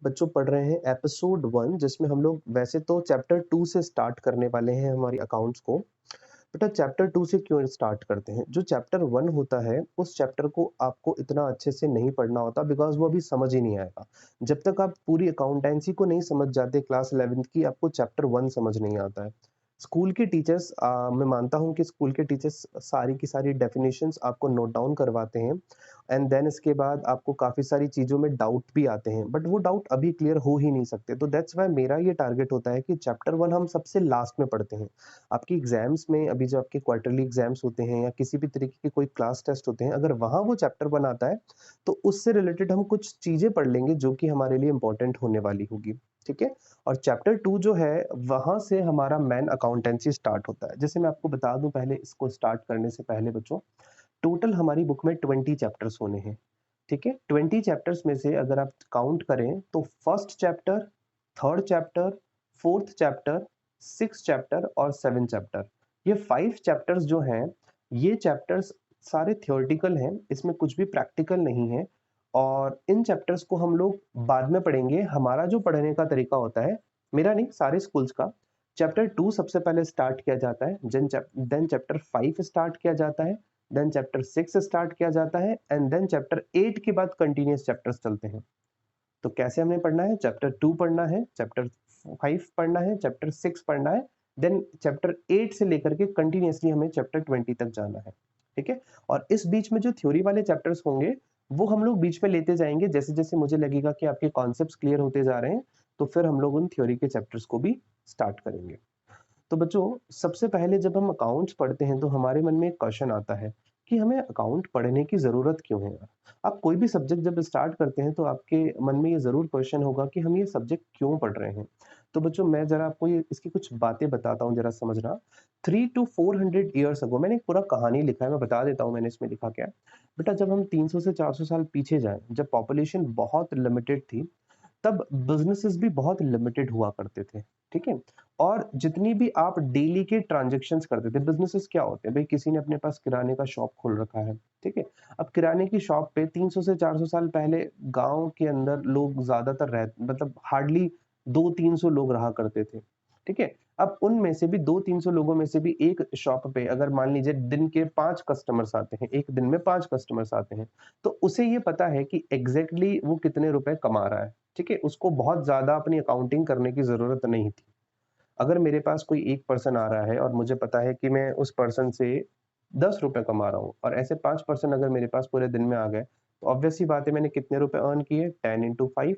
बच्चों पढ़ रहे हैं एपिसोड 1 जिसमें हम लोग वैसे तो चैप्टर 2 से स्टार्ट करने वाले हैं हमारी अकाउंट्स को। बेटा चैप्टर 2 से क्यों स्टार्ट करते हैं? जो चैप्टर 1 होता है उस चैप्टर को आपको इतना अच्छे से नहीं पढ़ना होता बिकॉज़ वो अभी समझ ही नहीं आएगा। जब तक आप पूरी अकाउंटेंसी को नहीं समझ जाते क्लास 11th की आपको चैप्टर 1 समझ नहीं आता है। स्कूल के टीचर्स मैं मानता हूँ कि स्कूल के टीचर्स सारी की सारी डेफिनिशंस आपको नोट डाउन करवाते हैं एंड देन इसके बाद आपको काफ़ी सारी चीज़ों में डाउट भी आते हैं, बट वो डाउट अभी क्लियर हो ही नहीं सकते। तो दैट्स व्हाई मेरा ये टारगेट होता है कि चैप्टर 1 हम सबसे लास्ट में पढ़ते हैं। आपकी एग्ज़ाम्स में अभी जो आपके क्वार्टरली एग्ज़ाम्स होते हैं या किसी भी तरीके के कोई क्लास टेस्ट होते हैं, अगर वहाँ वो चैप्टर 1 आता है, तो उससे रिलेटेड हम कुछ चीज़ें पढ़ लेंगे जो कि हमारे लिए इम्पोर्टेंट होने वाली होगी, ठीक है? और चैप्टर 2 जो है, वहाँ से हमारा मेन अकाउंटेंसी स्टार्ट होता है। जैसे मैं आपको बता दूँ पहले इसको स्टार्ट करने से पहले बच्चों, टोटल हमारी बुक में 20 चैप्टर्स होने हैं, ठीक है? 20 चैप्टर्स में से अगर आप काउंट करें तो first chapter, third chapter, fourth chapter, sixth chapter और सेवेंथ चैप्टर, ये 5 चैप्टर्स जो हैं, ये चैप्टर्स सारे थ्योरेटिकल हैं, इसमें कुछ भी प्रैक्टिकल नहीं है और इन चैप्टर्स को हम लोग बाद में पढ़ेंगे। हमारा जो पढ़ने का तरीका होता है, मेरा नहीं सारे स्कूल्स का, चैप्टर 2 सबसे पहले स्टार्ट किया जाता है, देन चैप्टर 5 स्टार्ट किया जाता है, देन चैप्टर 6 स्टार्ट किया जाता है एंड देन चैप्टर 8 के बाद कंटीन्यूअस चैप्टर्स चलते हैं। तो कैसे हमें पढ़ना है? चैप्टर 2 पढ़ना है, चैप्टर 5 पढ़ना है, चैप्टर 6 पढ़ना है, देन चैप्टर 8 से लेकर के कंटीन्यूअसली हमें चैप्टर 20 तक जाना है, ठीक है? और इस बीच में जो थ्योरी वाले चैप्टर्स होंगे, वो हम लोग बीच में लेते जाएँगे जैसे-जैसे मुझे लगेगा कि आपके कॉन्सेप्ट्स क्लियर होते जा रहे हैं, तो फिर हम लोग उन थ्योरी के चैप्टर्स को भी स्टार्ट करेंगे। तो बच्चों सबसे पहले जब हम अकाउंट्स पढ़ते हैं तो हमारे मन में एक क्वेश्चन आता है कि हमें अकाउंट पढ़ने की ज़रूरत क्यों है यार? आप कोई भी सब्जेक्ट जब स्टार्ट करते हैं तो आपके मन में ये ज़रूर क्वेश्चन होगा कि हम ये सब्जेक्ट क्यों पढ़ रहे हैं? तो बच्चों मैं ज़रा आपको ये इसकी कुछ बातें बताता हूँ ज़रा समझना। 3 टू 400 ईयर्स अगो मैंने एक पूरा कहानी लिखा है, मैं बता देता हूँ मैंने इसमें लिखा क्या है। बेटा जब हम 300 से 400 साल पीछे जाएँ, जब पॉपुलेशन बहुत लिमिटेड थी तब बिज़नेसेस भी बहुत लिमिटेड हुआ करते थे, ठीक है? और जितनी भी आप डेली के ट्रांज़ैक्शंस करते थे, बिज़नेसेस क्या होते हैं? भई किसी ने अपने पास किराने का शॉप खोल रखा है, ठीक है? अब किराने की शॉप पे 300 से 400 साल पहले गाँव के अंदर लोग ज़्यादातर मतलब हार्डली 2-300 लोग रहा करते थे, ठीक है? अब उनमें से भी 2-300 लोगों में से भी एक शॉप पे अगर मान लीजिए दिन के 5 कस्टमर्स आते हैं, एक दिन में 5 कस्टमर्स आते हैं, तो उसे ये पता है कि एग्ज़ैक्टली वो कितने रुपए कमा रहा है। ठीक है? उसको बहुत ज़्यादा अपनी अकाउंटिंग करने की ज़रूरत नहीं थी। अगर मेरे पास कोई एक पर्सन आ रहा है और मुझे पता है कि मैं उस पर्सन से ₹10 कमा रहा हूँ और ऐसे 5 पर्सन अगर मेरे पास पूरे दिन में आ गए, तो ऑब्वियस सी बात है मैंने कितने रुपए अर्न किए? 10 इंटू 5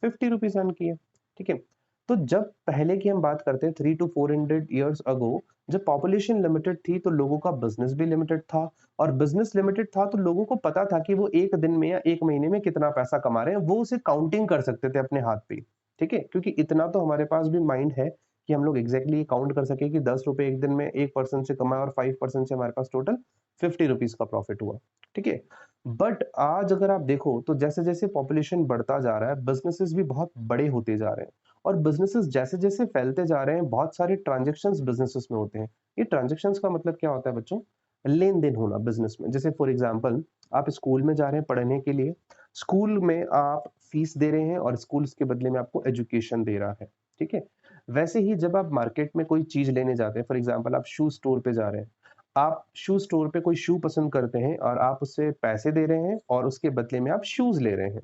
₹50 अर्न किए। ठीक है? तो जब पहले की हम बात करते हैं 3 टू 400 इयर्स अगो जब पॉपुलेशन लिमिटेड थी तो लोगों का बिज़नेस भी लिमिटेड था और बिज़नेस लिमिटेड था तो लोगों को पता था कि वो 1 दिन में या 1 महीने में कितना पैसा कमा रहे हैं, वो उसे काउंटिंग कर सकते थे अपने हाथ पे ही। ठीक है? क्योंकि इतना तो हमारे पास भी माइंड है कि हम लोग एग्ज़ैक्टली काउंट कर सकें कि ₹10 एक दिन में 1 पर्सन से कमाए और 5 पर्सन से हमारे पास टोटल ₹50 का प्रॉफिट हुआ। ठीक है? बट आज अगर आप देखो तो जैसे-जैसे पॉपुलेशन बढ़ता जा रहा है, बिज़नेसेस भी बहुत बड़े होते जा रहे हैं और बिज़नेसेस जैसे-जैसे फैलते जा रहे हैं, बहुत सारे ट्रांज़ैक्शंस बिज़नेसेस में होते हैं। ये ट्रांज़ैक्शंस का मतलब क्या होता है बच्चों? लेन-देन होना बिज़नेस में। जैसे फॉर एग्ज़ाम्पल आप स्कूल में जा रहे हैं पढ़ने के लिए, स्कूल में आप फीस दे रहे हैं और स्कूल उसके बदले में आपको एजुकेशन दे रहा है। ठीक है? वैसे ही जब आप मार्केट में कोई चीज़ लेने जाते हैं, फॉर एग्ज़ाम्पल आप शू स्टोर पे जा रहे हैं। आप शू स्टोर पे कोई शू पसंद करते हैं और आप उससे पैसे दे रहे हैं और उसके बदले में आप शूज़ ले रहे हैं।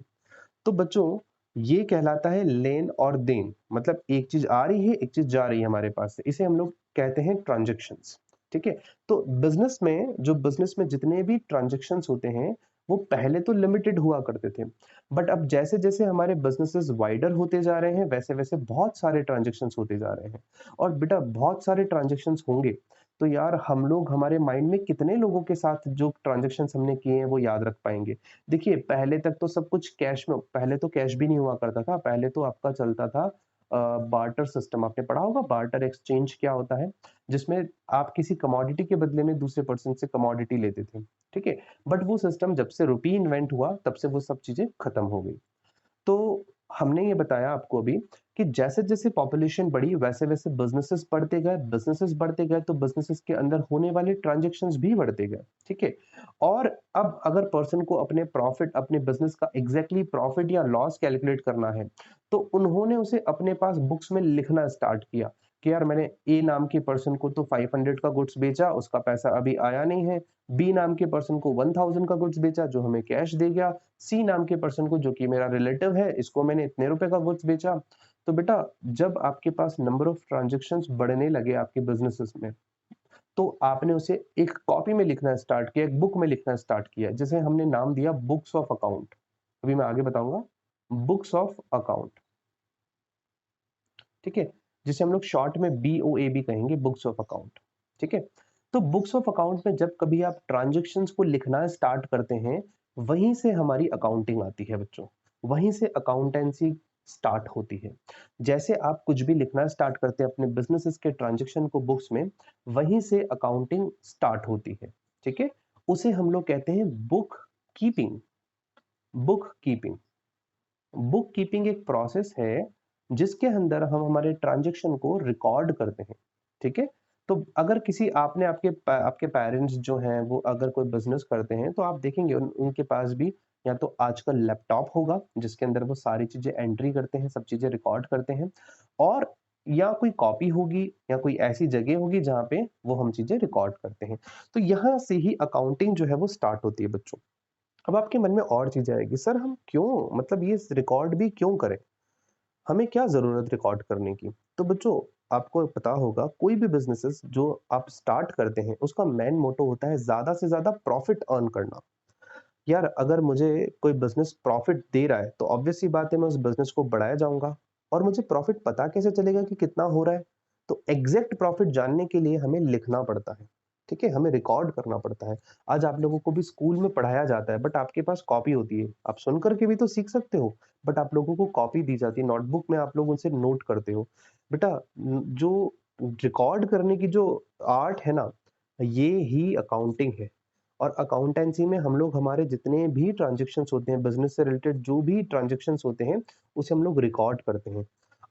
तो बच्चों, ये कहलाता है लेन और देन। मतलब एक चीज़ आ रही है, एक चीज़ जा रही है हमारे पास से। इसे हम लोग कहते हैं ट्रांज़ैक्शंस, ठीक है? तो बिज़नेस में जितने भी ट्रांज़ैक्शंस होते हैं, वो पहले तो लिमिटेड हुआ करते थे। बट अब जैसे-जैसे हमारे बिज़नेसेस वाइडर होते जा रहे हैं, वैसे-वैसे बहुत सारे ट्रांज़ैक्शंस होते जा रहे हैं। और बेटा बहुत सारे ट्रांज़ैक्शंस होंगे, तो यार हम लोग हमारे माइंड में कितने लोगों के साथ जो ट्रांज़ैक्शंस हमने किए हैं, वो याद रख पाएँगे? देखिए, पहले तक तो सब कुछ कैश में पहले तो कैश भी नहीं हुआ करता था, पहले तो आपका चलता था बार्टर सिस्टम आपने पढ़ा होगा बार्टर एक्सचेंज क्या होता है? जिसमें आप किसी कमोडिटी के बदले में दूसरे पर्सन से कमोडिटी लेते थे, ठीक है? बट वो सिस्टम जब से रुपी इन्वेंट हुआ, तब से वो सब चीज़ें खत्म हो गई। तो हमने ये बताया आपको अभी कि जैसे-जैसे पॉपुलेशन बढ़ी वैसे-वैसे बिज़नेसेस बढ़ते गए तो बिज़नेसेस के अंदर होने वाले ट्रांज़ैक्शंस भी बढ़ते गए, ठीक है? और अब अगर पर्सन को अपने बिज़नेस का एग्ज़ैक्टली प्रॉफ़िट या लॉस कैलकुलेट करना है, तो उन्होंने उसे अपने पास बुक्स में लिखना स्टार्ट किया कि यार मैंने ए नाम के पर्सन को तो 500 का गुड्स बेचा, उसका पैसा अभी आया नहीं है। बी नाम के पर्सन को 1000 का गुड्स बेचा जो हमें कैश दे गया। सी नाम के पर्सन को जो कि मेरा रिलेटिव है, इसको मैंने इतने रुपए का गुड्स बेचा। तो बेटा जब आपके पास नंबर ऑफ ट्रांज़ैक्शंस बढ़ने लगे आपके बिज़नेसेस में, तो आपने उसे एक कॉपी में लिखना स्टार्ट किया, एक बुक में लिखना स्टार्ट किया, जिसे हमने नाम दिया बुक्स ऑफ अकाउंट। अभी मैं आगे बताऊँगा, बुक्स ऑफ अकाउंट, ठीक है? जिसे हम लोग शॉर्ट में बीओए भी कहेंगे, बुक्स ऑफ अकाउंट, ठीक है? तो बुक्स ऑफ अकाउंट में जब कभी आप ट्रांज़ैक्शंस को लिखना स्टार्ट करते हैं, वहीं से हमारी अकाउंटिंग आती है बच्चों। वहीं से अकाउंटेंसी स्टार्ट होती है। जैसे आप कुछ भी लिखना स्टार्ट करते हैं अपने बिज़नेसेस के ट्रांज़ैक्शन को बुक्स में, वहीं से अकाउंटिंग स्टार्ट होती है, ठीक है? उसे हम लोग कहते हैं book keeping, book keeping. Book keeping एक प्रोसेस है जिसके अंदर हम हमारे ट्रांजैक्शन को रिकॉर्ड करते हैं, ठीक है? तो अगर किसी आपने आपके पेरेंट्स जो हैं वो अगर कोई बिजनेस करते हैं तो आप देखेंगे उनके पास भी या तो आजकल लैपटॉप होगा जिसके अंदर वो सारी चीजें एंट्री करते हैं, सब चीजें रिकॉर्ड करते हैं, और या कोई कॉपी होगी या कोई ऐसी जगह होगी जहाँ पे वो हम चीजें रिकॉर्ड करते हैं। तो यहाँ से ही अकाउंटिंग जो है वो स्टार्ट होती है बच्चों। अब आपके मन में और चीज़ आएगी, सर हम क्यों मतलब ये रिकॉर्ड भी क्यों करें? हमें क्या ज़रूरत रिकॉर्ड करने की? तो बच्चों, आपको पता होगा कोई भी बिज़नेसेस जो आप स्टार्ट करते हैं, उसका मेन मोटो होता है ज़्यादा से ज़्यादा प्रॉफ़िट अर्न करना। यार अगर मुझे कोई बिज़नेस प्रॉफ़िट दे रहा है, तो ऑब्वियस सी बात है मैं उस बिज़नेस को बढ़ाया जाऊँगा, और मुझे प्रॉफ़िट पता कैसे चलेगा कि कितना हो रहा है? तो एग्ज़ैक्ट प्रॉफ़िट जानने के लिए हमें लिखना पड़ता है, ठीक है? हमें रिकॉर्ड करना पड़ता है। आज आप लोगों को भी स्कूल में पढ़ाया जाता है, बट आपके पास कॉपी होती है। आप सुन कर के भी तो सीख सकते हो, बट आप लोगों को कॉपी दी जाती है, नोटबुक में आप लोग उनसे नोट करते हो। बेटा जो रिकॉर्ड करने की जो आर्ट है ना, ये ही अकाउंटिंग है। और अकाउंटेंसी में हम लोग हमारे जितने भी ट्रांज़ैक्शंस होते हैं, बिज़नेस से रिलेटेड जो भी ट्रांज़ैक्शंस होते हैं, उसे हम लोग रिकॉर्ड करते हैं।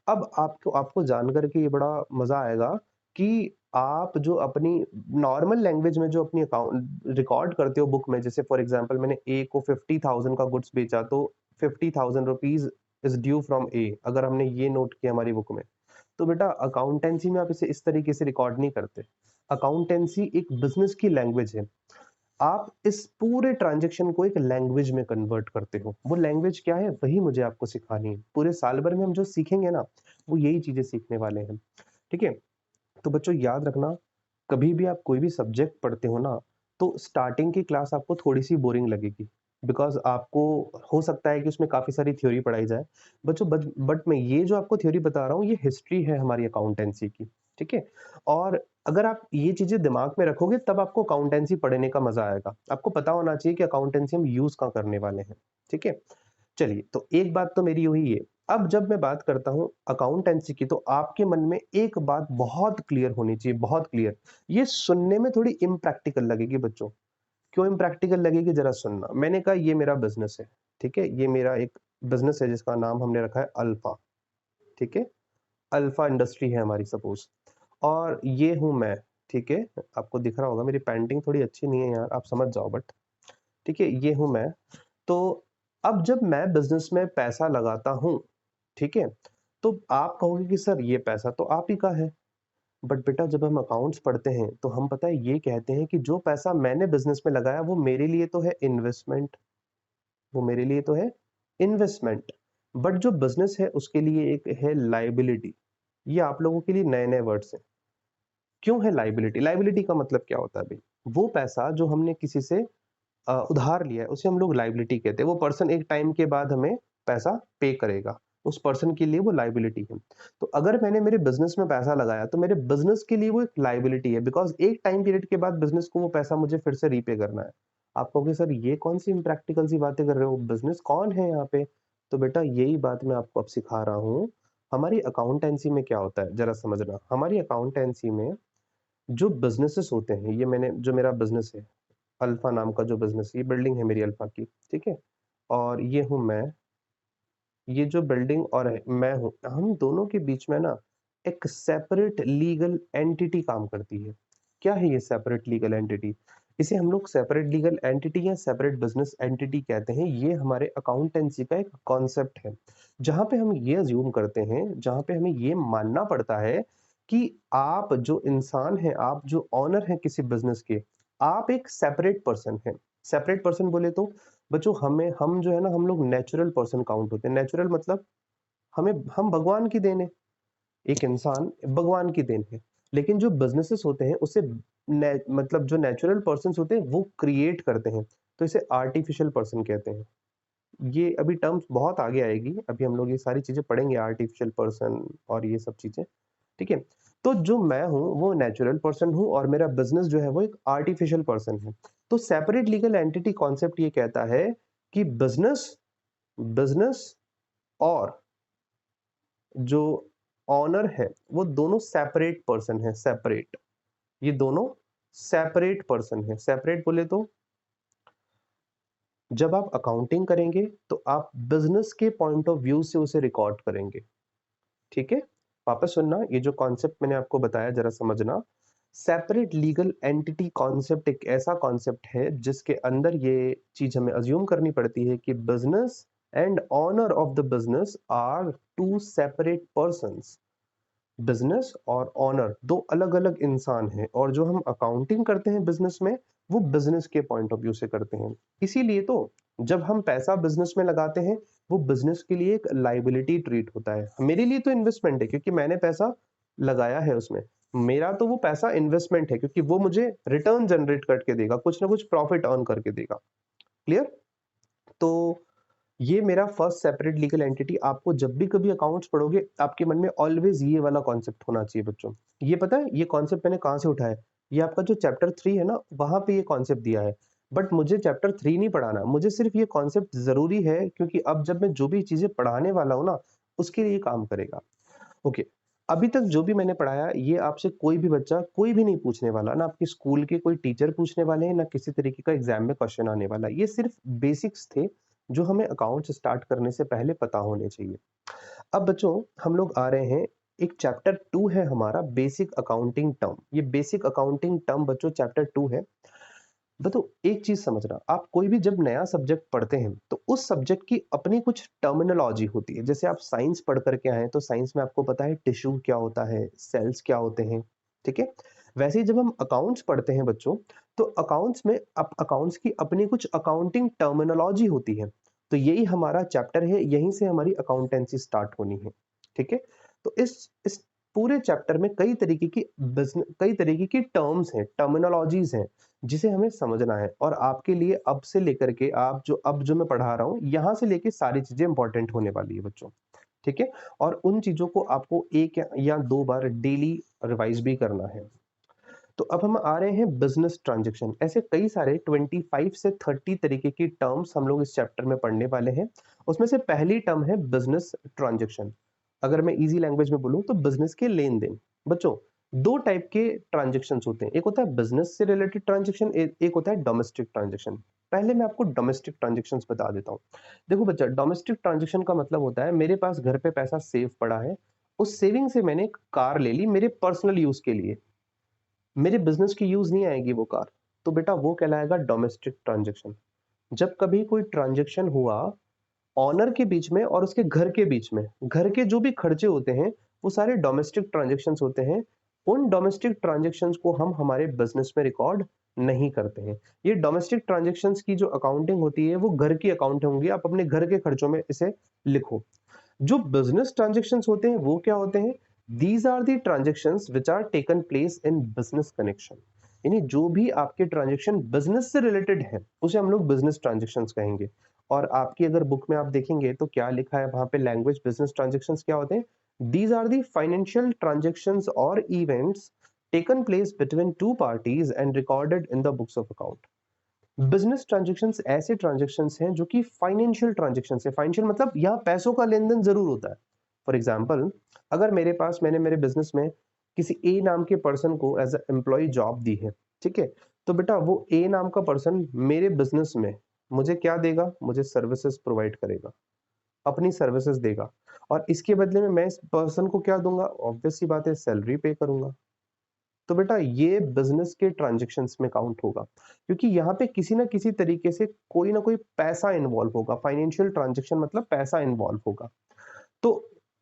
अब आपको आपको जान कर के ये बड़ा मज़ा आएगा कि आप जो अपनी नॉर्मल लैंग्वेज में जो अपनी अकाउंट रिकॉर्ड करते हो बुक में, जैसे फॉर एग्ज़ाम्पल मैंने ए को 50,000 का गुड्स बेचा, तो 50,000 रुपीज़ इज़ ड्यू फ्रॉम ए, अगर हमने ये नोट किया हमारी बुक में। तो बेटा अकाउंटेंसी में आप इसे इस तरीके से रिकॉर्ड नहीं करते। अकाउंटेंसी एक बिज़नेस की लैंग्वेज है। आप इस पूरे ट्रांज़ैक्शन को एक लैंग्वेज में कन्वर्ट करते हो। वो लैंग्वेज क्या है? वही मुझे आपको सिखानी है। पूरे साल भर में हम जो सीखेंगे ना, वो यही चीज़ें सीखने वाले हैं। ठीक है? तो बच्चों याद रखना, कभी भी आप कोई भी सब्जेक्ट पढ़ते हो ना, तो स्टार्टिंग की क्लास आपको थोड़ी-सी बोरिंग लगेगी। बिकॉज़ आपको हो सकता है कि उसमें काफ़ी सारी थ्योरी पढ़ाई जाए। बच्चों बट मैं ये जो आपको थ्योरी बता रहा हूँ, ये हिस्ट्री है हमारी अकाउंटेंसी की, ठीक है? और अगर आप ये चीज़ें दिमाग में रखोगे तब आपको अकाउंटेंसी पढ़ने का मज़ा आएगा। आपको पता होना चाहिए कि अकाउंटेंसी हम यूज़ कहाँ करने वाले हैं, ठीक है? चलिए, तो एक बात तो मेरी हुई ये। अब जब मैं बात करता हूँ अकाउंटेंसी की, तो आपके मन में एक बात बहुत क्लियर होनी चाहिए, बहुत क्लियर। ये सुनने में थोड़ी इम्प्रैक्टिकल लगेगी बच्चों। क्यों इम्प्रैक्टिकल लगेगी ज़रा सुनना। मैंने कहा ये मेरा बिज़नेस है, ठीक है? ये मेरा एक बिज़नेस है जिसका नाम हमने रखा है अल्फ़ा, ठीक है? अल्फ़ा इंडस्ट्री है हमारी सपोज़, और ये हूँ मैं, ठीक है? आपको दिख रहा होगा मेरी पेंटिंग थोड़ी अच्छी नहीं है यार, आप समझ जाओ बट, ठीक है? ये हूँ मैं। तो अब जब मैं बिज़नेस में पैसा लगाता हूँ, ठीक है? तो आप कहोगे कि सर ये पैसा तो आप ही का है। बट बेटा जब हम अकाउंट्स पढ़ते हैं, तो हम पता है ये कहते हैं कि जो पैसा मैंने बिज़नेस में लगाया वो मेरे लिए तो है इन्वेस्टमेंट, वो मेरे लिए तो है इन्वेस्टमेंट। बट जो बिज़नेस है उसके लिए एक है लायबिलिटी। ये आप लोगों के लिए नए-नए वर्ड्स हैं। क्यों है लायबिलिटी? लायबिलिटी का मतलब क्या होता है भई? वो पैसा जो हमने किसी से उधार लिया है, उसे हम लोग लायबिलिटी कहते हैं। वो पर्सन एक टाइम के बाद हमें पैसा पे करेगा। उस पर्सन के लिए वो लायबिलिटी है। तो अगर मैंने मेरे बिज़नेस में पैसा लगाया, तो मेरे बिज़नेस के लिए वो एक लायबिलिटी है, बिकॉज़ एक टाइम पीरियड के बाद बिज़नेस को वो पैसा मुझे फिर से रीपे करना है। आप कहोगे सर ये कौन-सी इम्प्रैक्टिकल सी बातें कर रहे हो? बिज़नेस कौन है यहाँ पे? तो बेटा यही बात मैं आपको अब सिखा रहा हूँ। हमारी अकाउंटेंसी में क्या होता है, ज़रा समझना। हमारी अकाउंटेंसी में जो बिज़नेसेस होते हैं, ये मैंने जो मेरा बिज़नेस है, अल्फ़ा नाम का जो बिज़नेस, ये बिल्डिंग है मेरी अल्फ़ा की, ठीक है? और ये हूँ मैं, ये जो बिल्डिंग और मैं हूँ, हम दोनों के बीच में ना एक सेपरेट लीगल एंटिटी काम करती है। क्या है ये सेपरेट लीगल एंटिटी? इसे हम लोग सेपरेट लीगल एंटिटी या सेपरेट बिजनेस एंटिटी कहते हैं। ये हमारे अकाउंटेंसी का एक कॉन्सेप्ट है, जहाँ पे हम ये अज्यूम करते हैं, जहाँ पे हमें ये मानना पड़ता है कि आप जो इंसान हैं, आप जो ओनर हैं किसी बिजनेस के, आप एक सेपरेट पर्सन हैं। सेपरेट पर्सन बोले तो बच्चों हम जो है ना, हम लोग नेचुरल पर्सन काउंट होते हैं। नेचुरल मतलब हमें हम भगवान की देन है। एक इंसान भगवान की देन है। लेकिन जो बिजनेसेस होते हैं उसे मतलब जो नेचुरल पर्सन होते हैं वो क्रिएट करते हैं, तो इसे आर्टिफिशियल पर्सन कहते हैं। ये अभी टर्म्स बहुत आगे आएगी, अभी हम लोग ये सारी चीजें पढ़ेंगे, आर्टिफिशियल पर्सन और ये सब चीजें। ठीक है, तो जो मैं हूँ वो नेचुरल पर्सन हूँ और मेरा बिजनेस जो है वो एक आर्टिफिशियल पर्सन है। तो सेपरेट लीगल एंटिटी कॉन्सेप्ट ये कहता है कि बिजनेस बिजनेस और जो ऑनर है वो दोनों सेपरेट पर्सन है। सेपरेट, ये दोनों सेपरेट पर्सन है। सेपरेट बोले तो जब आप अकाउंटिंग करेंगे तो आप बिजनेस के पॉइंट ऑफ व्यू से उसे रिकॉर्ड करेंगे। ठीक है, वापस सुनना, ये जो कॉन्सेप्ट मैंने आपको बताया जरा समझना। सेपरेट लीगल एंटिटी कॉन्सेप्ट एक ऐसा कॉन्सेप्ट है जिसके अंदर ये चीज हमें अज्यूम करनी पड़ती है कि business and owner of the business are two separate persons. Business और ऑनर दो अलग अलग इंसान हैं, और जो हम अकाउंटिंग करते हैं बिजनेस में वो बिजनेस के पॉइंट ऑफ व्यू से करते हैं। इसीलिए तो जब हम पैसा बिजनेस में लगाते हैं वो बिजनेस के लिए एक लाइबिलिटी ट्रीट होता है। मेरे लिए तो इन्वेस्टमेंट है क्योंकि मैंने पैसा लगाया है उसमें। मेरा तो वो पैसा इन्वेस्टमेंट है क्योंकि वो मुझे रिटर्न जनरेट करके देगा, कुछ ना कुछ प्रॉफिट अर्न करके देगा। क्लियर? तो ये मेरा फर्स्ट सेपरेट लीगल एंटिटी। आपको जब भी कभी अकाउंट्स पढ़ोगे आपके मन में ऑलवेज ये वाला कॉन्सेप्ट होना चाहिए बच्चों। ये पता है ये कॉन्सेप्ट मैंने कहाँ से उठाया है? ये आपका जो चैप्टर 3 है ना, वहां पे ये कॉन्सेप्ट दिया है। बट मुझे चैप्टर 3 नहीं पढ़ाना, मुझे सिर्फ ये कॉन्सेप्ट जरूरी है क्योंकि अब जब मैं जो भी चीजें पढ़ाने वाला हूँ ना, उसके लिए काम करेगा। ओके, अभी तक जो भी मैंने पढ़ाया ये आपसे कोई भी बच्चा कोई भी नहीं पूछने वाला, ना आपके स्कूल के कोई टीचर पूछने वाले हैं, ना किसी तरीके का एग्जाम में क्वेश्चन आने वाला। ये सिर्फ बेसिक्स थे जो हमें अकाउंट्स स्टार्ट करने से पहले पता होने चाहिए। अब बच्चों हम लोग आ रहे हैं, एक चैप्टर 2 है हमारा बेसिक अकाउंटिंग टर्म। ये बेसिक अकाउंटिंग टर्म बच्चों चैप्टर 2 है। तो एक चीज समझना, आप कोई भी जब नया सब्जेक्ट पढ़ते हैं तो उस सब्जेक्ट की अपनी कुछ टर्मिनोलॉजी होती है। जैसे आप साइंस पढ़ करके आए तो साइंस में आपको पता है टिश्यू क्या होता है, सेल्स क्या होते हैं। ठीक है, वैसे ही जब हम अकाउंट्स पढ़ते हैं बच्चों, तो अकाउंट्स में अकाउंट्स की अपनी कुछ अकाउंटिंग टर्मिनोलॉजी होती है। तो यही हमारा चैप्टर है, यहीं से हमारी अकाउंटेंसी स्टार्ट होनी है। ठीक है, तो इस पूरे चैप्टर में कई तरीके की टर्म्स हैं, टर्मिनोलॉजीज हैं, जिसे हमें समझना है। और आपके लिए अब से लेकर के आप जो मैं पढ़ा रहा हूँ यहाँ से लेके सारी चीजें इंपॉर्टेंट होने वाली है बच्चों। ठीक है, और उन चीजों को आपको एक या दो बार डेली रिवाइज भी करना है। तो अब हम आ रहे हैं बिजनेस ट्रांजैक्शन। ऐसे कई सारे 25 से 30 तरीके की टर्म्स हम लोग इस चैप्टर में पढ़ने वाले हैं। उसमें से पहली टर्म है बिजनेस ट्रांजैक्शन। अगर मैं इजी लैंग्वेज में बोलूं तो बिजनेस के लेन देन। बच्चों दो टाइप के ट्रांजेक्शन होते हैं, एक होता है बिजनेस से रिलेटेड ट्रांजेक्शन, एक होता है डोमेस्टिक ट्रांजेक्शन। पहले मैं आपको डोमेस्टिक ट्रांजेक्शन बता देता हूँ। देखो बच्चा, डोमेस्टिक ट्रांजेक्शन का मतलब होता है मेरे पास घर पे पैसा सेव पड़ा है, उस सेविंग से मैंने एक कार ले ली मेरे पर्सनल यूज के लिए, मेरे बिजनेस की यूज नहीं आएगी वो कार, तो बेटा वो कहलाएगा डोमेस्टिक ट्रांजेक्शन। जब कभी कोई ट्रांजेक्शन हुआ ऑनर के बीच में और उसके घर के बीच में, घर के जो भी खर्चे होते हैं वो सारे डोमेस्टिक ट्रांजेक्शन्स होते हैं। उन डोमेस्टिक ट्रांजेक्शन्स को हम हमारे बिजनेस में रिकॉर्ड नहीं करते हैं। ये डोमेस्टिक ट्रांजेक्शन्स की जो अकाउंटिंग होती है वो घर की अकाउंट होंगी, आप अपने घर के खर्चों में इसे लिखो। जो बिजनेस ट्रांजेक्शन्स होते हैं वो क्या होते हैं? These are the transactions which are taken place in business connection. यानी जो भी आपके ट्रांजेक्शन बिजनेस से रिलेटेड है उसे हम लोग बिजनेस ट्रांजेक्शन्स कहेंगे। और आपकी अगर बुक में आप देखेंगे तो क्या लिखा है वहां पे, लैंग्वेज बिजनेस ट्रांजेक्शन्स क्या होते हैं? These are the financial transactions और events taken place between two parties and recorded in the books of account. Business transactions ऐसे ट्रांजेक्शन्स हैं जो कि फाइनेंशियल ट्रांजेक्शन्स है। फाइनेंशियल मतलब यहाँ पैसों का लेन देन जरूर होता है। फॉर एग्जाम्पल, अगर मेरे पास मैंने मेरे बिजनेस में किसी ए नाम के पर्सन को एज एम्प्लॉय जॉब दी है, ठीक है, तो बेटा वो ए नाम का पर्सन मेरे बिजनेस में मुझे क्या देगा? मुझे सर्विसेज प्रोवाइड करेगा। अपनी सर्विसेज देगा और इसके बदले में मैं इस पर्सन को क्या दूंगा, ऑब्वियस सी बात है सैलरी पे करूंगा। तो बेटा ये बिजनेस के ट्रांजेक्शन्स में काउंट होगा क्योंकि यहाँ पे किसी ना किसी तरीके से कोई ना कोई पैसा इन्वॉल्व होगा। फाइनेंशियल ट्रांजेक्शन मतलब पैसा इन्वॉल्व होगा। तो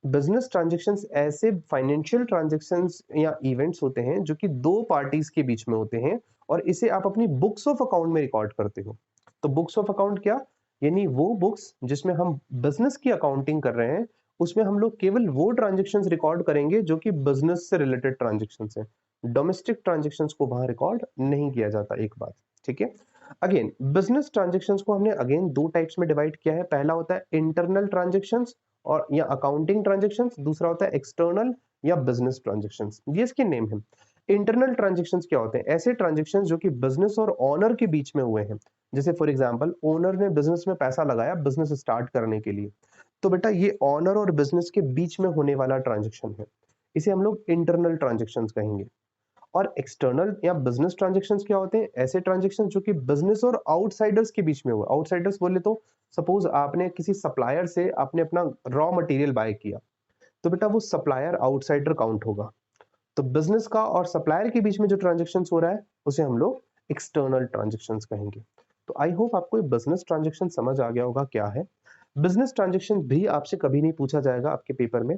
बिजनेस ट्रांजेक्शन्स ऐसे फाइनेंशियल ट्रांजेक्शन्स या इवेंट्स होते हैं जो कि दो पार्टीज के बीच में होते हैं और इसे आप अपनी बुक्स ऑफ अकाउंट में रिकॉर्ड करते हो। तो बुक्स ऑफ अकाउंट क्या, यानी वो बुक्स जिसमें हम बिजनेस की अकाउंटिंग कर रहे हैं, उसमें हम लोग केवल वो ट्रांजेक्शन्स रिकॉर्ड करेंगे जो कि बिजनेस से रिलेटेड ट्रांजेक्शन्स हैं। डोमेस्टिक ट्रांजेक्शन्स को वहां रिकॉर्ड नहीं किया जाता। एक बात ठीक है। अगेन बिजनेस ट्रांजेक्शन्स को हमने अगेन दो टाइप्स में डिवाइड किया है। पहला होता है इंटरनल ट्रांजेक्शन्स और या अकाउंटिंग ट्रांजेक्शन्स, दूसरा होता है एक्सटर्नल या बिजनेस ट्रांजेक्शन्स। ये इसके नेम है। इंटरनल ट्रांजेक्शन्स क्या होते हैं, ऐसे ट्रांजेक्शन्स जो कि बिजनेस और ओनर के बीच में हुए हैं। जैसे फॉर एग्जांपल ओनर ने बिजनेस में पैसा लगाया बिजनेस स्टार्ट करने के लिए, तो बेटा ये ओनर और बिजनेस के बीच में होने वाला ट्रांजेक्शन है, इसे हम लोग इंटरनल ट्रांजेक्शन्स कहेंगे। और एक्सटर्नल या बिजनेस ट्रांजेक्शन्स क्या होते हैं, ऐसे ट्रांजेक्शन्स जो कि बिजनेस और आउटसाइडर्स के बीच में हुआ। आउटसाइडर्स बोले तो सपोज आपने किसी सप्लायर से आपने अपना रॉ मटेरियल बाय किया, तो बेटा वो सप्लायर आउटसाइडर काउंट होगा। तो बिजनेस का और सप्लायर के बीच में जो ट्रांजेक्शन्स हो रहा है उसे हम लोग एक्सटर्नल ट्रांजेक्शन्स कहेंगे। तो आई होप आपको बिजनेस ट्रांजेक्शन समझ आ गया होगा क्या है। बिजनेस ट्रांजेक्शन भी आपसे कभी नहीं पूछा जाएगा आपके पेपर में,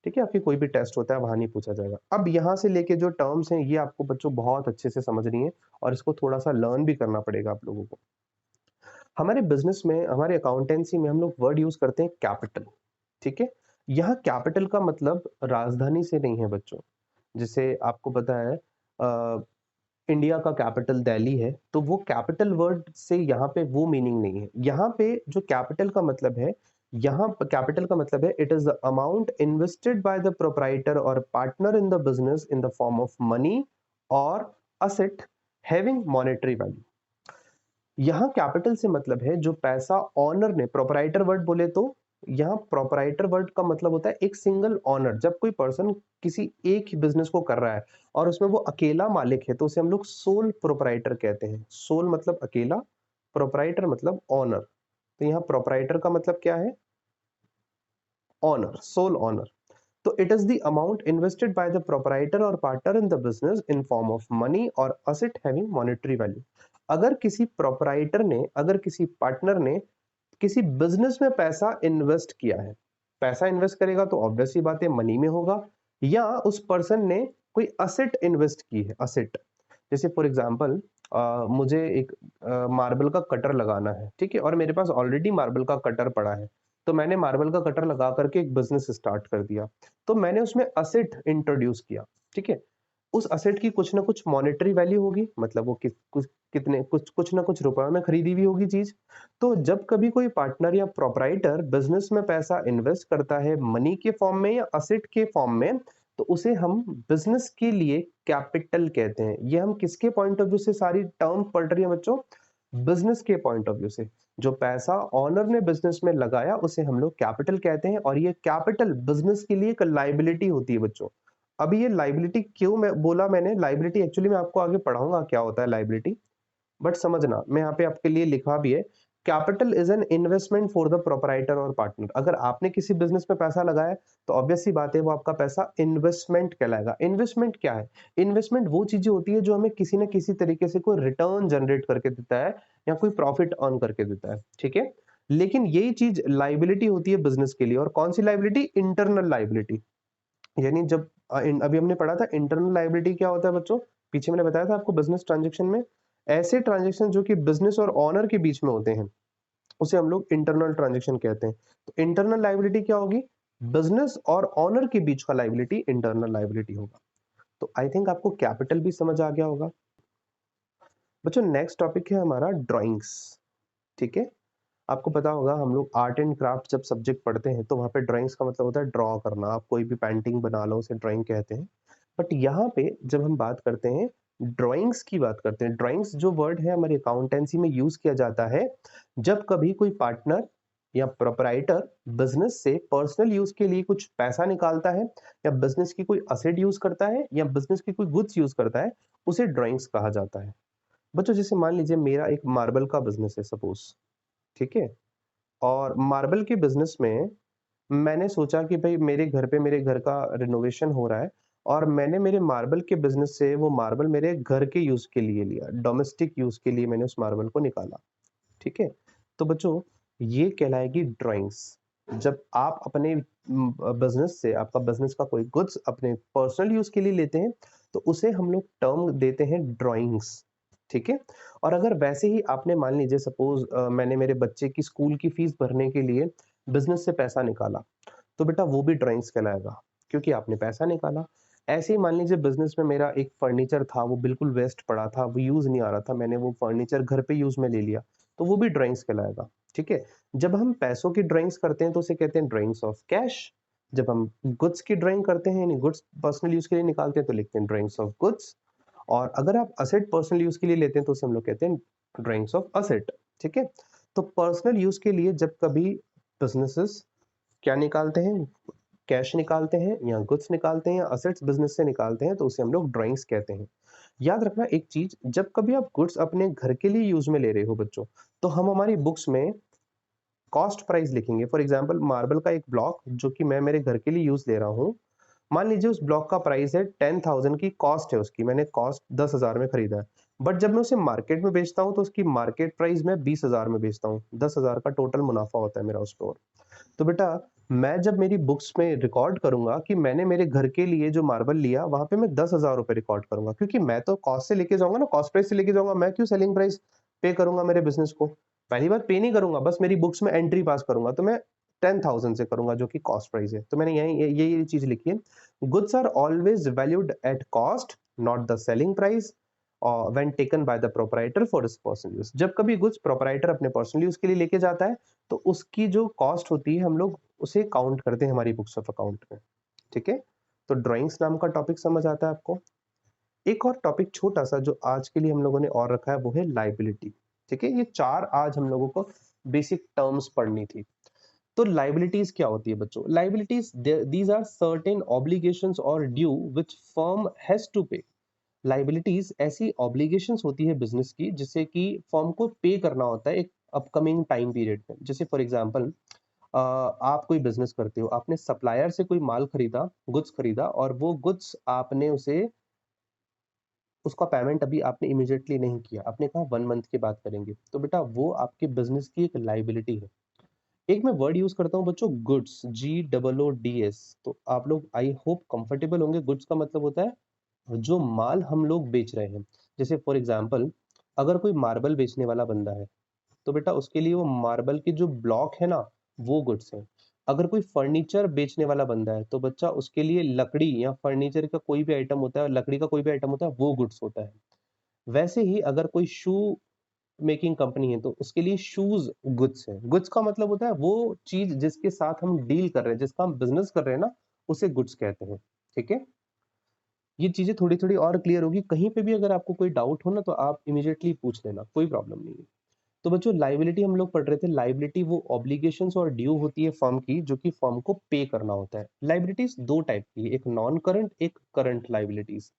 ठीक है, आपकी कोई भी टेस्ट होता है वहां नहीं पूछा जाएगा। अब यहाँ से लेके जो टर्म्स हैं ये आपको बच्चों बहुत अच्छे से समझनी है और इसको थोड़ा सा लर्न भी करना पड़ेगा आप लोगों को। हमारे बिजनेस में, हमारे अकाउंटेंसी में हम लोग वर्ड यूज करते हैं कैपिटल, ठीक है। यहाँ कैपिटल का मतलब राजधानी से नहीं है बच्चों। जैसे आपको पता है इंडिया का कैपिटल दिल्ली है, तो वो कैपिटल वर्ड से यहाँ पे वो मीनिंग नहीं है। यहाँ पे जो कैपिटल का मतलब है, यहाँ कैपिटल का मतलब है it is the amount invested by the proprietor और partner in the business in the form of money और असेट हैविंग मॉनेटरी वैल्यू। यहाँ कैपिटल से मतलब है जो पैसा ऑनर ने, प्रोपराइटर वर्ड बोले तो यहाँ प्रोपराइटर वर्ड का मतलब होता है एक सिंगल ऑनर। जब कोई पर्सन किसी एक ही बिजनेस को कर रहा है और उसमें वो अकेला मालिक है तो उसे हम लोग सोल प्रोपराइटर कहते हैं। सोल मतलब अकेला, प्रोपराइटर मतलब ऑनर। तो यहाँ प्रोपराइटर का मतलब क्या है, ऑनर, सोल ऑनर। तो it is the amount invested by the proprietor और partner in the business in form of money और असेट हैविंग मॉनेटरी वैल्यू। अगर किसी प्रोपराइटर ने, अगर किसी पार्टनर ने किसी बिजनेस में पैसा इन्वेस्ट किया है, पैसा इन्वेस्ट करेगा तो ऑब्वियस सी बात है मनी में होगा, या उस पर्सन ने कोई असेट इन्वेस्ट की है, असेट। जैसे फॉर एग्जांपल मुझे एक मार्बल का कटर लगाना है, ठीक है, और मेरे पास ऑलरेडी मार्बल का कटर पड़ा है, तो मैंने मार्बल का कटर लगा करके एक बिजनेस स्टार्ट कर दिया। तो मैंने उसमें असेट इंट्रोड्यूस किया, ठीक है। उस असेट की कुछ ना कुछ मॉनेटरी वैल्यू होगी, मतलब वो कुछ कितने कुछ ना कुछ रुपए में खरीदी हुई होगी चीज। तो जब कभी कोई पार्टनर या प्रोपराइटर बिजनेस में पैसा इन्वेस्ट करता है मनी के फॉर्म में या असेट के फॉर्म में, तो उसे हम बिजनेस के लिए कैपिटल कहते हैं। ये हम किसके पॉइंट ऑफ व्यू से सारी टर्म पढ़ रही है बच्चों, बिजनेस के पॉइंट ऑफ व्यू से। जो पैसा ऑनर ने बिजनेस में लगाया उसे हम लोग कैपिटल कहते हैं और ये कैपिटल बिजनेस के लिए एक लाइबिलिटी होती है बच्चों। अभी ये लाइबिलिटी क्यों मैं बोला, मैंने लाइबिलिटी एक्चुअली मैं आपको आगे पढ़ाऊंगा क्या होता है लाइबिलिटी, बट समझना मैं यहाँ पे आपके लिए लिखा भी है। Capital is an investment for the proprietor और पार्टनर। अगर आपने किसी बिजनेस में पैसा लगाया तो ऑब्वियस सी बात है वो आपका पैसा इन्वेस्टमेंट कहलाएगा। इन्वेस्टमेंट क्या है, इन्वेस्टमेंट वो चीजें होती है जो हमें किसी न किसी तरीके से कोई रिटर्न जनरेट करके देता है या कोई प्रॉफिट अर्न करके देता है, ठीक है। लेकिन यही चीज लाइबिलिटी होती है बिजनेस के लिए। और कौन सी लाइबिलिटी, इंटरनल लाइबिलिटी। यानी जब अभी हमने पढ़ा था इंटरनल लाइबिलिटी क्या होता है बच्चों, पीछे मैंने बताया था आपको बिजनेस ट्रांजेक्शन में ऐसे ट्रांजेक्शन जो कि बिजनेस और ऑनर के बीच में होते हैं उसे हम लोग इंटरनल ट्रांजेक्शन कहते हैं। तो इंटरनल लाइबिलिटी क्या होगी, बिजनेस और ऑनर के बीच का लाइबिलिटी इंटरनल लाइबिलिटी होगा। तो आई थिंक आपको कैपिटल भी समझ आ गया होगा बच्चों। नेक्स्ट टॉपिक है हमारा ड्राइंग्स, ठीक है। आपको पता होगा हम लोग आर्ट एंड क्राफ्ट जब सब्जेक्ट पढ़ते हैं तो वहाँ पे ड्राइंग्स का मतलब होता है ड्रॉ करना। आप कोई भी पेंटिंग बना लो उसे ड्राइंग कहते हैं। बट यहाँ पे जब हम बात करते हैं ड्राइंग्स की, बात करते हैं ड्राइंग्स, जो वर्ड है हमारी अकाउंटेंसी में यूज किया जाता है जब कभी कोई पार्टनर या प्रोपराइटर बिजनेस से पर्सनल यूज के लिए कुछ पैसा निकालता है या बिजनेस की कोई असेट यूज करता है या बिजनेस की कोई गुड्स यूज करता है, उसे ड्राइंग्स कहा जाता है बच्चों। जैसे मान लीजिए मेरा एक मार्बल का बिजनेस है सपोज, ठीक है, और मार्बल के बिजनेस में मैंने सोचा कि भाई मेरे घर पे मेरे घर का रिनोवेशन हो रहा है और मैंने मेरे मार्बल के बिजनेस से वो मार्बल मेरे घर के यूज के लिए लिया, डोमेस्टिक यूज के लिए मैंने उस मार्बल को निकाला। ठीक है? तो बच्चों ये कहलाएगी ड्राइंग्स। जब आप अपने बिजनेस से आपका बिजनेस का कोई गुड्स अपने पर्सनल यूज के लिए लेते हैं तो उसे हम लोग टर्म देते हैं ड्राइंग्स। ठीक है? और अगर वैसे ही आपने मान लीजिए सपोज मैंने मेरे बच्चे की स्कूल की फीस भरने के लिए बिजनेस से पैसा निकाला तो बेटा वो भी ड्राइंग्स कहलाएगा क्योंकि आपने पैसा निकाला। ऐसे ही मान लीजिए बिजनेस में मेरा एक फर्नीचर था, वो बिल्कुल वेस्ट पड़ा था, वो यूज नहीं आ रहा था, मैंने वो फर्नीचर घर पे यूज में ले लिया तो वो भी ड्राइंग्स कहलाएगा। ठीक है? जब हम पैसों की ड्राइंग्स करते हैं तो उसे कहते हैं ड्राइंग्स ऑफ कैश। जब हम गुड्स की ड्राइंग करते हैं यानी गुड्स पर्सनल यूज के लिए निकालते हैं तो लिखते हैं ड्राइंग्स ऑफ गुड्स। और अगर आप असेट पर्सनल यूज के लिए लेते हैं तो उसे हम लोग कहते हैं ड्राइंग्स ऑफ असेट। ठीक है? तो पर्सनल यूज के लिए जब कभी बिजनेसेस क्या निकालते हैं, कैश निकालते हैं या गुड्स निकालते हैं या असेट्स बिजनेस से निकालते हैं तो उसे हम लोग ड्राइंग्स कहते हैं। याद रखना एक चीज, जब कभी आप गुड्स अपने घर के लिए यूज में ले रहे हो बच्चों तो हम हमारी बुक्स में कॉस्ट प्राइस लिखेंगे। फॉर एग्जांपल मार्बल का एक ब्लॉक जो कि मैं मेरे घर के लिए यूज ले रहा हूँ, मान लीजिए उस ब्लॉक का प्राइस है 10,000 की कॉस्ट है उसकी, मैंने कॉस्ट 10,000 में खरीदा है। बट जब मैं उसे मार्केट में बेचता हूँ तो उसकी मार्केट प्राइस मैं 20,000 में बेचता हूँ, 10,000 का टोटल मुनाफा होता है मेरा उस पर। तो बेटा मैं जब मेरी बुक्स में रिकॉर्ड करूंगा कि मैंने मेरे घर के लिए जो मार्बल लिया वहां पे मैं 10,000 रुपए रिकॉर्ड करूंगा क्योंकि मैं तो कॉस्ट से लेके जाऊंगा ना, कॉस्ट प्राइस से लेके जाऊंगा, मैं क्यों सेलिंग प्राइस पे करूंगा मेरे बिजनेस को। पहली बात पे नहीं करूंगा, बस मेरी बुक्स में एंट्री पास करूंगा तो मैं 10,000 से करूंगा जो कि कॉस्ट प्राइस है। तो मैंने यही ये चीज लिखी है, goods are always valued at cost not the selling price when taken by the proprietor for his personal use. जब कभी गुड्स प्रोपराइटर अपने पर्सनल यूज के लिए लेके जाता है तो उसकी जो कॉस्ट होती है हम लोग उसे काउंट करते हैं हमारी बुक्स ऑफ अकाउंट में। ठीक है? तो ड्राइंग्स नाम का टॉपिक समझ आता है आपको। एक और टॉपिक छोटा सा जो आज के लिए हम लोगों ने और रखा है वो है लाइबिलिटी। ठीक है? ये चार आज हम लोगों को बेसिक टर्म्स पढ़नी थी। तो लाइबिलिटीज क्या होती है बच्चों? Liabilities these are certain obligations और due which firm has to pay. Liabilities ऐसी ऑब्लिगेशंस होती है बिजनेस की जिससे कि फर्म को पे करना होता है एक अपकमिंग टाइम पीरियड में। जैसे फॉर एग्जांपल आप कोई बिजनेस करते हो, आपने सप्लायर से कोई माल खरीदा, गुड्स खरीदा और वो गुड्स आपने उसे उसका पेमेंट अभी आपने इमीडिएटली नहीं किया, आपने कहा 1 मंथ के बाद करेंगे, तो बेटा वो आपके बिजनेस की एक लाइबिलिटी है। एक मैं वर्ड यूज करता हूँ बच्चों, गुड्स, GOODS। तो आप लोग आई होप कंफर्टेबल होंगे। गुड्स का मतलब होता है जो माल हम लोग बेच रहे हैं। जैसे फॉर एग्जांपल अगर कोई मार्बल बेचने वाला बंदा है तो बेटा उसके लिए वो मार्बल के जो ब्लॉक है ना वो गुड्स है। अगर कोई फर्नीचर बेचने वाला बंदा है तो बच्चा उसके लिए लकड़ी या फर्नीचर का कोई भी आइटम होता है, लकड़ी का कोई भी आइटम होता है, वो गुड्स होता है। वैसे ही अगर कोई शू मेकिंग कंपनी है तो उसके लिए शूज गुड्स है। गुड्स का मतलब होता है वो चीज जिसके साथ हम डील कर रहे हैं, जिसका हम बिजनेस कर रहे हैं ना, उसे गुड्स कहते हैं। ठीक है? ये चीजें थोड़ी थोड़ी और क्लियर होगी। कहीं पे भी अगर आपको कोई डाउट हो ना तो आप इमीडिएटली पूछ लेना, कोई प्रॉब्लम नहीं है। तो बच्चों लाइबिलिटी हम लोग पढ़ रहे थे। लाइबिलिटी वो ऑब्लिगेशंस और ड्यू होती है फर्म की जो कि फर्म को पे करना होता है। लाइबिलिटीज दो टाइप की है, एक नॉन करंट, एक करंट लाइबिलिटीज।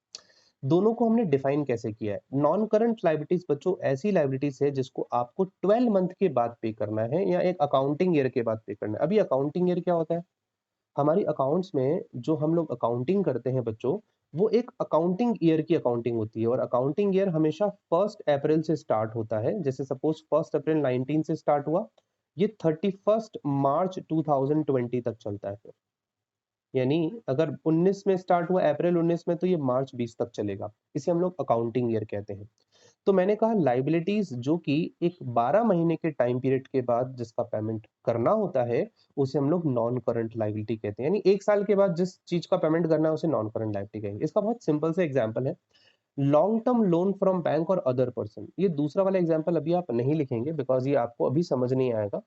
दोनों को हमने डिफाइन कैसे किया है? नॉन करंट लाइबिलिटीज बच्चों ऐसी लाइबिलिटीज है जिसको आपको 12 मंथ के बाद पे करना है या एक अकाउंटिंग ईयर के बाद पे करना है। अभी अकाउंटिंग ईयर क्या होता है? हमारी अकाउंट्स में जो हम लोग अकाउंटिंग करते हैं बच्चों, वो एक अकाउंटिंग ईयर की अकाउंटिंग होती है और अकाउंटिंग ईयर हमेशा 1 अप्रैल से स्टार्ट होता है। जैसे सपोज 1 अप्रैल 19 से स्टार्ट हुआ, ये 31 मार्च 2020 तक चलता है। फिर यानी अगर 19 में स्टार्ट हुआ, अप्रैल 19 में, तो ये मार्च 20 तक चलेगा। इसे हम लोग अकाउंटिंग ईयर कहते हैं। तो मैंने कहा लाइबिलिटीज जो कि एक 12 महीने के टाइम पीरियड के बाद जिसका पेमेंट करना होता है उसे हम लोग नॉन करंट लाइबिलिटी कहते हैं। यानी 1 साल के बाद जिस चीज का पेमेंट करना है उसे नॉन करंट लाइबिलिटी कहेंगे। इसका बहुत सिंपल सा एग्जांपल है, long term loan from bank और अदर पर्सन। ये दूसरा वाला एग्जांपल अभी आप नहीं लिखेंगे बिकॉज ये आपको अभी समझ नहीं आएगा।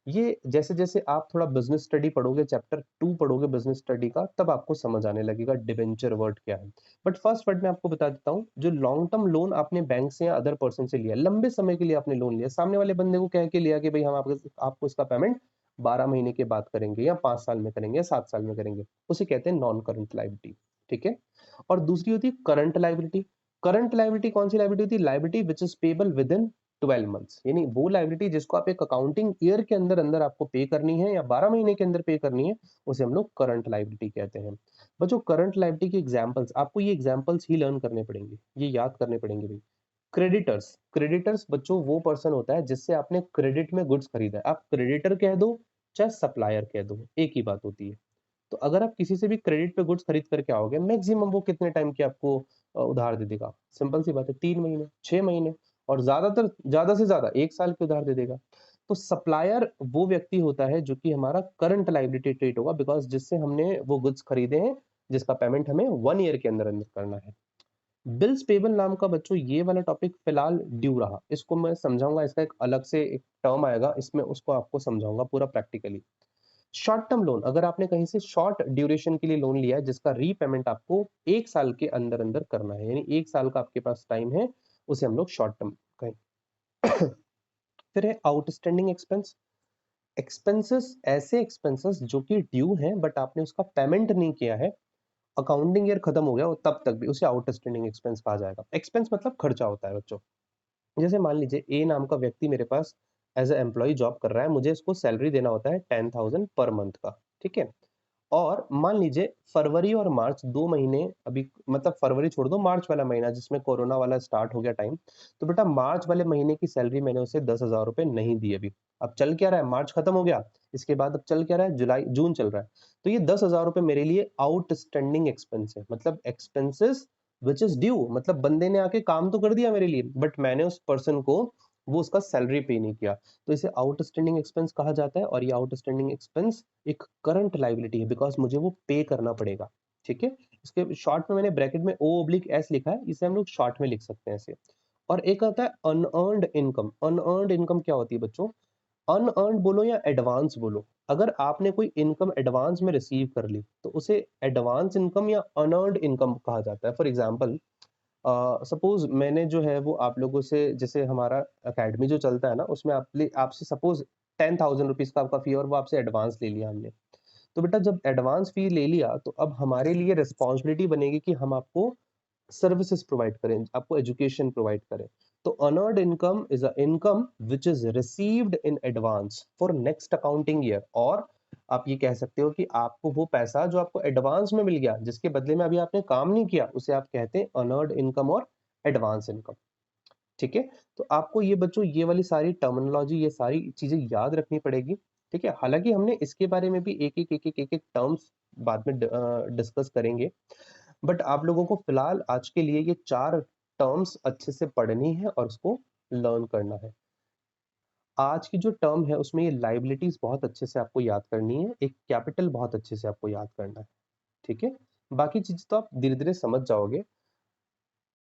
ये जैसे जैसे आप थोड़ा बिजनेस स्टडी पढ़ोगे, चैप्टर 2 पढ़ोगे बिजनेस स्टडी का, तब आपको समझ आने लगेगा डिबेंचर वर्ड क्या है। बट फर्स्ट वर्ड मैं आपको बता देता हूँ, जो लॉन्ग टर्म लोन आपने बैंक से या अदर पर्सन से लिया, लंबे समय के लिए आपने लोन लिया, सामने वाले बंदे को कह के लिया कि भाई हम आपको इसका पेमेंट 12 महीने के बाद करेंगे या 5 साल में करेंगे या 7 साल में करेंगे, उसे कहते हैं नॉन करंट लाइबिलिटी। ठीक है? और दूसरी होती है करंट लाइबिलिटी। करंट लाइबिलिटी कौन सी लाइबिलिटी होती है? Liability which is payable with in 12 months, यानी वो लायबिलिटी जिसको आप एक अकाउंटिंग ईयर के अंदर अंदर आपको पे करनी है या 12 महीने के अंदर पे करनी है, उसे हम लोग करंट लायबिलिटी कहते हैं। बच्चों करंट लायबिलिटी के एग्जांपल्स, आपको ये एग्जांपल्स ही लर्न करने पड़ेंगे, ये याद करने पड़ेंगे भाई। क्रेडिटर्स, क्रेडिटर्स बच्चों वो पर्सन होता है जिससे आपने क्रेडिट में गुड्स खरीदा है। आप क्रेडिटर कह दो चाहे सप्लायर कह दो, एक ही बात होती है। तो अगर आप किसी से भी क्रेडिट पे गुड्स खरीद करके आओगे, मैक्सिमम वो कितने टाइम की आपको उधार दे देगा? सिंपल सी बात है, 3 महीने, 6 महीने, और ज्यादातर ज्यादा से ज्यादा 1 साल के उधार दे देगा। तो सप्लायर वो व्यक्ति होता है जो कि हमारा करंट लायबिलिटी ट्रेट होगा, बिकॉज जिससे हमने वो गुड्स खरीदे हैं, जिसका पेमेंट हमें 1 ईयर के अंदर अंदर करना है। बिल्स पेबल नाम का बच्चों ये वाला टॉपिक फिलहाल ड्यू रहा, इसको मैं समझाऊंगा, इसका एक अलग से एक टर्म आएगा, इसमें उसको आपको समझाऊंगा पूरा प्रैक्टिकली। शॉर्ट टर्म लोन, अगर आपने कहीं से शॉर्ट ड्यूरेशन के लिए लोन लिया है जिसका रीपेमेंट आपको 1 साल के अंदर अंदर करना है, यानी 1 साल का आपके पास टाइम है, उसे हम लोग शॉर्ट टर्म कहें। फिर है आउटस्टैंडिंग एक्सपेंस। एक्सपेंसेस, ऐसे एक्सपेंसेस जो कि ड्यू हैं बट आपने उसका पेमेंट नहीं किया है, अकाउंटिंग ईयर खत्म हो गया और तब तक भी, उसे आउटस्टैंडिंग एक्सपेंस कहा जाएगा। एक्सपेंस मतलब खर्चा होता है बच्चों। जैसे मान लीजिए ए नाम का व्यक्ति मेरे पास एज ए एम्प्लॉय जॉब कर रहा है, मुझे इसको सैलरी देना होता है 10,000 पर मंथ का, ठीक है। और मान लीजिए फरवरी और मार्च 2 महीने, अभी मतलब फरवरी छोड़ दो, मार्च वाला महीना जिसमें कोरोना वाला स्टार्ट हो गया टाइम, तो बेटा मार्च वाले महीने की सैलरी मैंने उसे 10,000 रुपए नहीं दी अभी। अब चल क्या रहा है, मार्च खत्म हो गया, इसके बाद अब चल क्या रहा है, जुलाई जून चल रहा है। तो ये 10,000 रुपए मेरे लिए आउटस्टैंडिंग एक्सपेंस है, मतलब एक्सपेंसेस विच इज ड्यू, मतलब बंदे ने आके काम तो कर दिया मेरे लिए बट मैंने उस पर्सन को वो उसका सैलरी पे नहीं किया, तो इसे आउटस्टैंडिंग एक्सपेंस कहा जाता है। और ये आउटस्टैंडिंग एक्सपेंस एक करंट लायबिलिटी है, बिकॉज मुझे वो पे करना पड़ेगा, ठीक है। इसके शॉर्ट में मैंने ब्रैकेट में ओ ऑब्लिक एस लिखा है, इसे हम लोग शॉर्ट में लिख सकते हैं ऐसे। और एक आता है अनअर्न्ड इनकम। अनअर्न्ड इनकम क्या होती है बच्चों? अनअर्न्ड बोलो या एडवांस बोलो, अगर आपने कोई इनकम एडवांस में रिसीव कर ली तो उसे एडवांस इनकम या अनअर्न्ड इनकम कहा जाता है। फॉर एग्जांपल, सपोज मैंने जो है वो आप लोगों से, जैसे हमारा एकेडमी जो चलता है ना, उसमें आपसे सपोज 10,000 रुपीज का आपका फी और वो आपसे एडवांस ले लिया हमने। तो बेटा जब एडवांस फी ले लिया तो अब हमारे लिए रिस्पॉन्सिबिलिटी बनेगी कि हम आपको सर्विसेज प्रोवाइड करें, आपको एजुकेशन प्रोवाइड करें। तो unearned income is a income which is received in advance for next accounting year, और आप ये कह सकते हो कि आपको वो पैसा जो आपको एडवांस में मिल गया, जिसके बदले में अभी आपने काम नहीं किया, उसे आप कहते हैं अनअर्न्ड इनकम और एडवांस इनकम, ठीक है। तो आपको ये बच्चों ये वाली सारी टर्मिनोलॉजी, ये सारी चीजें याद रखनी पड़ेगी, ठीक है। हालांकि हमने इसके बारे में भी एक एक टर्म्स बाद में डिस्कस करेंगे, बट आप लोगों को फिलहाल आज के लिए ये 4 टर्म्स अच्छे से पढ़नी है और उसको लर्न करना है। आज की जो टर्म है उसमें ये लाइबिलिटीज बहुत अच्छे से आपको याद करनी है, एक कैपिटल बहुत अच्छे से आपको याद करना है, ठीक है। बाकी चीज तो आप धीरे धीरे समझ जाओगे।